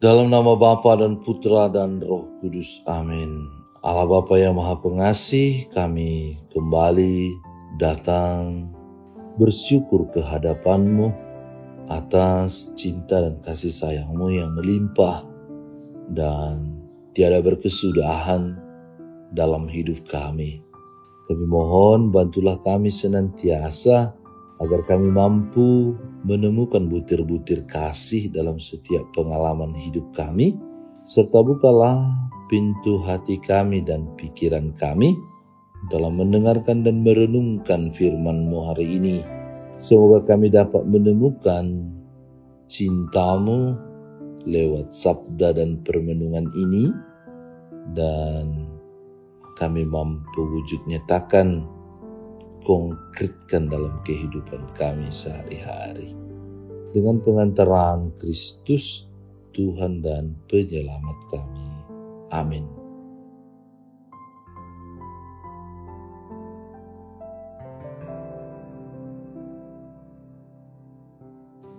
Dalam nama Bapa dan Putra dan Roh Kudus. Amin. Allah Bapa yang Maha Pengasih, kami kembali datang bersyukur ke hadapan-Mu atas cinta dan kasih sayang-Mu yang melimpah dan tiada berkesudahan dalam hidup kami. Kami mohon bantulah kami senantiasa agar kami mampu menemukan butir-butir kasih dalam setiap pengalaman hidup kami, serta bukalah pintu hati kami dan pikiran kami dalam mendengarkan dan merenungkan firman-Mu hari ini. Semoga kami dapat menemukan cinta-Mu lewat sabda dan permenungan ini, dan kami mampu wujud nyatakan, konkretkan dalam kehidupan kami sehari-hari. Dengan pengantaran Kristus, Tuhan dan Penyelamat kami. Amin.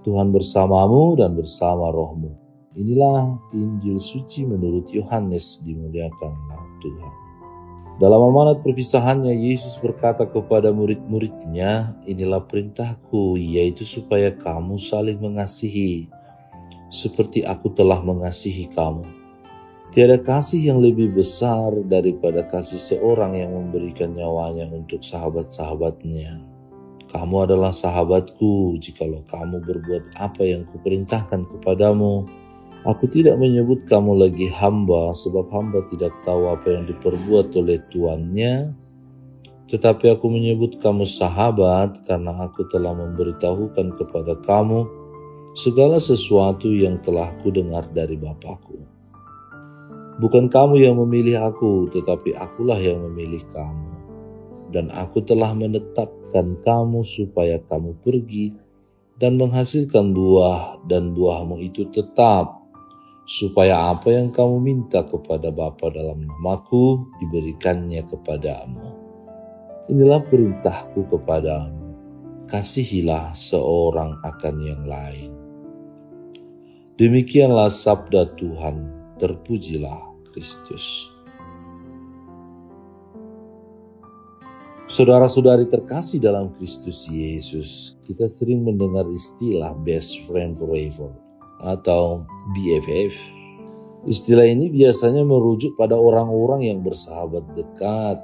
Tuhan bersamamu dan bersama rohmu. Inilah Injil suci menurut Yohanes, dimuliakanlah Tuhan. Dalam amanat perpisahannya, Yesus berkata kepada murid-muridnya, inilah perintahku, yaitu supaya kamu saling mengasihi, seperti aku telah mengasihi kamu. Tiada kasih yang lebih besar daripada kasih seorang yang memberikan nyawanya untuk sahabat-sahabatnya. Kamu adalah sahabatku, jikalau kamu berbuat apa yang kuperintahkan kepadamu. Aku tidak menyebut kamu lagi hamba, sebab hamba tidak tahu apa yang diperbuat oleh tuannya. Tetapi aku menyebut kamu sahabat, karena aku telah memberitahukan kepada kamu segala sesuatu yang telah kudengar dari Bapa-Ku. Bukan kamu yang memilih aku, tetapi akulah yang memilih kamu. Dan aku telah menetapkan kamu supaya kamu pergi dan menghasilkan buah, dan buahmu itu tetap, supaya apa yang kamu minta kepada Bapa dalam namaku diberikannya kepadamu. Inilah perintahku kepadamu, kasihilah seorang akan yang lain. Demikianlah sabda Tuhan, terpujilah Kristus. Saudara-saudari terkasih dalam Kristus Yesus, kita sering mendengar istilah best friend forever atau BFF. Istilah ini biasanya merujuk pada orang-orang yang bersahabat dekat,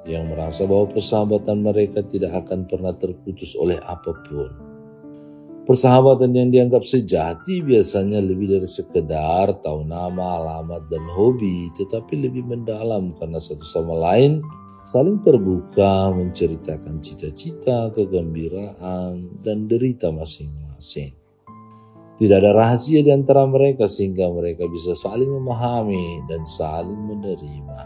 yang merasa bahwa persahabatan mereka tidak akan pernah terputus oleh apapun. Persahabatan yang dianggap sejati biasanya lebih dari sekedar tahu nama, alamat, dan hobi, tetapi lebih mendalam karena satu sama lain saling terbuka menceritakan cita-cita, kegembiraan, dan derita masing-masing. Tidak ada rahasia di antara mereka sehingga mereka bisa saling memahami dan saling menerima.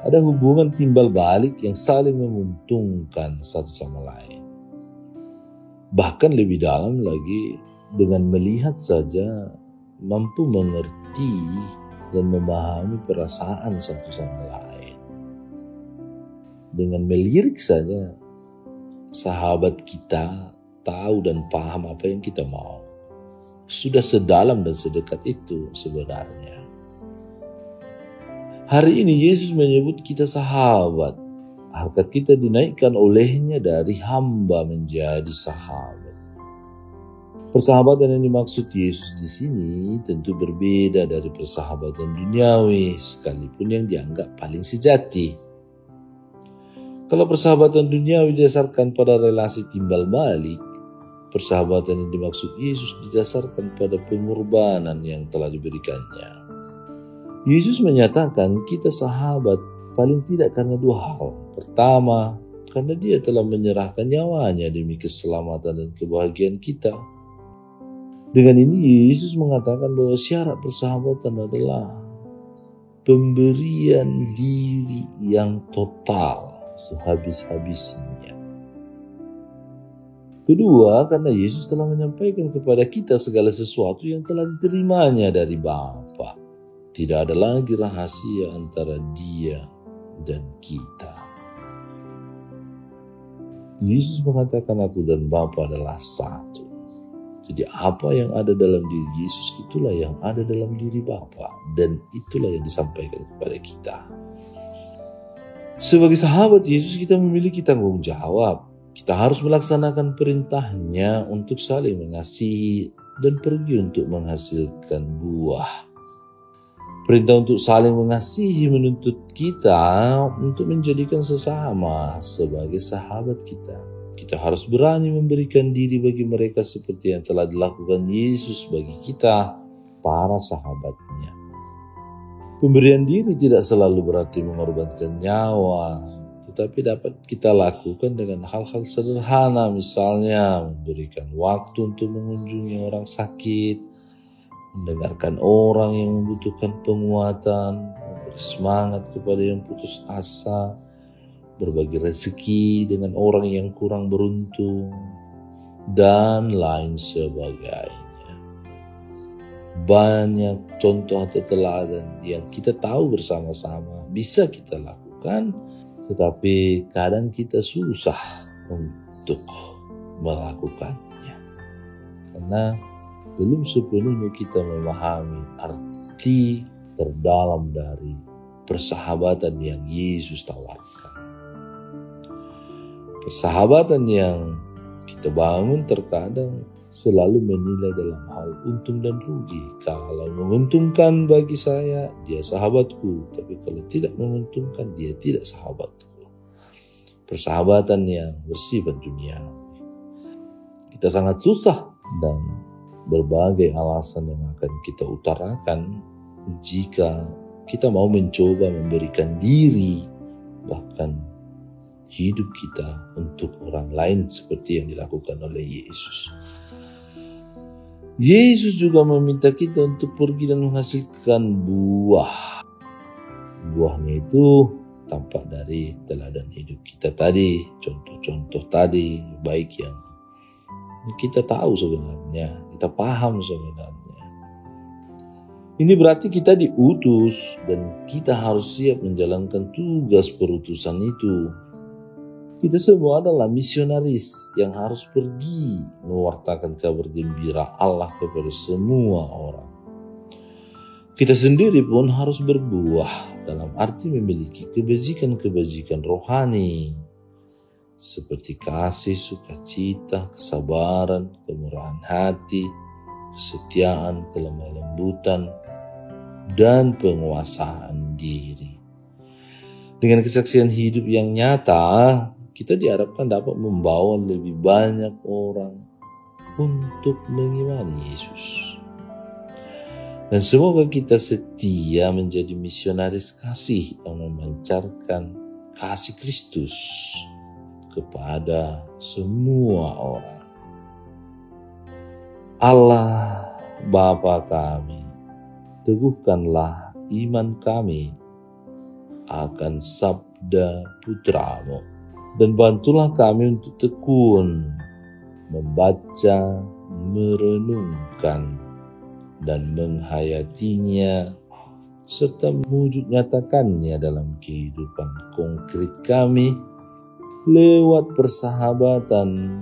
Ada hubungan timbal balik yang saling menguntungkan satu sama lain. Bahkan lebih dalam lagi, dengan melihat saja mampu mengerti dan memahami perasaan satu sama lain. Dengan melirik saja, sahabat kita tahu dan paham apa yang kita mau. Sudah sedalam dan sedekat itu sebenarnya. Hari ini Yesus menyebut kita sahabat. Harkat kita dinaikkan olehnya dari hamba menjadi sahabat. Persahabatan yang dimaksud Yesus di sini tentu berbeda dari persahabatan duniawi, sekalipun yang dianggap paling sejati. Kalau persahabatan duniawi didasarkan pada relasi timbal balik, persahabatan yang dimaksud Yesus didasarkan pada pengorbanan yang telah diberikannya. Yesus menyatakan kita sahabat paling tidak karena dua hal. Pertama, karena Dia telah menyerahkan nyawanya demi keselamatan dan kebahagiaan kita. Dengan ini Yesus mengatakan bahwa syarat persahabatan adalah pemberian diri yang total sehabis-habisnya. Kedua, karena Yesus telah menyampaikan kepada kita segala sesuatu yang telah diterimanya dari Bapa. Tidak ada lagi rahasia antara Dia dan kita. Yesus mengatakan aku dan Bapa adalah satu. Jadi apa yang ada dalam diri Yesus itulah yang ada dalam diri Bapa, dan itulah yang disampaikan kepada kita. Sebagai sahabat Yesus kita memiliki tanggung jawab. Kita harus melaksanakan perintahnya untuk saling mengasihi dan pergi untuk menghasilkan buah. Perintah untuk saling mengasihi menuntut kita untuk menjadikan sesama sebagai sahabat kita. Kita harus berani memberikan diri bagi mereka seperti yang telah dilakukan Yesus bagi kita, para sahabatnya. Pemberian diri tidak selalu berarti mengorbankan nyawa, tetapi dapat kita lakukan dengan hal-hal sederhana, misalnya memberikan waktu untuk mengunjungi orang sakit, mendengarkan orang yang membutuhkan penguatan, memberi semangat kepada yang putus asa, berbagi rezeki dengan orang yang kurang beruntung, dan lain sebagainya. Banyak contoh atau teladan yang kita tahu bersama-sama bisa kita lakukan, tetapi kadang kita susah untuk melakukannya karena belum sepenuhnya kita memahami arti terdalam dari persahabatan yang Yesus tawarkan. Persahabatan yang kita bangun terkadang selalu menilai dalam hal untung dan rugi. Kalau menguntungkan bagi saya, dia sahabatku. Tapi kalau tidak menguntungkan, dia tidak sahabatku. Persahabatan yang bersifat duniawi. Kita sangat susah dan berbagai alasan yang akan kita utarakan jika kita mau mencoba memberikan diri, bahkan hidup kita untuk orang lain seperti yang dilakukan oleh Yesus. Yesus juga meminta kita untuk pergi dan menghasilkan buah. Buahnya itu tampak dari teladan hidup kita tadi, contoh-contoh tadi, baik yang kita tahu sebenarnya, kita paham sebenarnya. Ini berarti kita diutus dan kita harus siap menjalankan tugas perutusan itu. Kita semua adalah misionaris yang harus pergi mewartakan kabar gembira Allah kepada semua orang. Kita sendiri pun harus berbuah dalam arti memiliki kebajikan-kebajikan rohani seperti kasih, sukacita, kesabaran, kemurahan hati, kesetiaan, kelemah lembutan, dan penguasaan diri. Dengan kesaksian hidup yang nyata, kita diharapkan dapat membawa lebih banyak orang untuk mengimani Yesus. Dan semoga kita setia menjadi misionaris kasih yang memancarkan kasih Kristus kepada semua orang. Allah Bapa kami, teguhkanlah iman kami akan sabda Putra-Mu, dan bantulah kami untuk tekun membaca, merenungkan, dan menghayatinya, serta mewujud nyatakannya dalam kehidupan konkret kami lewat persahabatan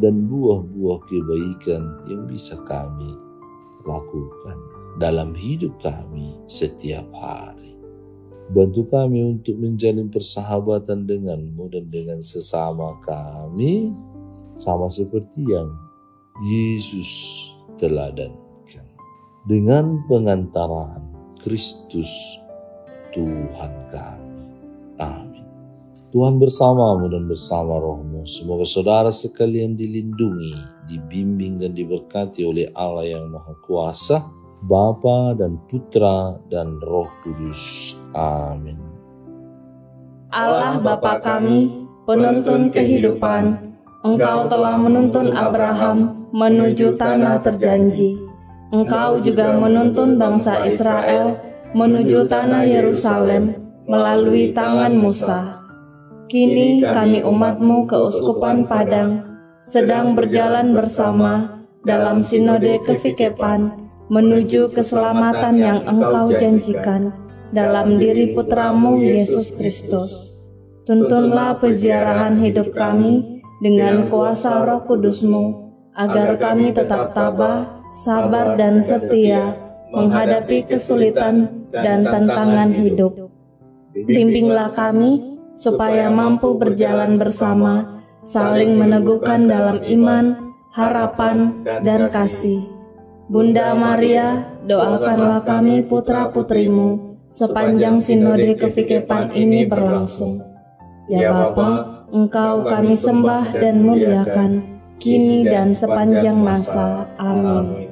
dan buah-buah kebaikan yang bisa kami lakukan dalam hidup kami setiap hari. Bantu kami untuk menjalin persahabatan dengan-Mu dan dengan sesama kami, sama seperti yang Yesus teladankan. Dengan pengantaran Kristus Tuhan kami. Amin. Tuhan bersama-Mu dan bersama Roh-Mu. Semoga saudara sekalian dilindungi, dibimbing dan diberkati oleh Allah yang Maha Kuasa, Bapa dan Putra dan Roh Kudus. Amin. Allah Bapa kami, penuntun kehidupan, Engkau telah menuntun Abraham menuju tanah terjanji. Engkau juga menuntun bangsa Israel menuju tanah Yerusalem melalui tangan Musa. Kini kami umat-Mu keuskupan Padang sedang berjalan bersama dalam sinode kefikepan menuju keselamatan yang Engkau janjikan dalam diri Putra-Mu Yesus Kristus. Tuntunlah peziarahan hidup kami dengan kuasa Roh Kudus-Mu, agar kami tetap tabah, sabar dan setia menghadapi kesulitan dan tantangan hidup. Bimbinglah kami supaya mampu berjalan bersama, saling meneguhkan dalam iman, harapan, dan kasih. Bunda Maria, doakanlah kami putra-putrimu sepanjang sinode kefikepan ini berlangsung. Ya Bapa, Engkau kami sembah dan muliakan, kini dan sepanjang masa. Amin.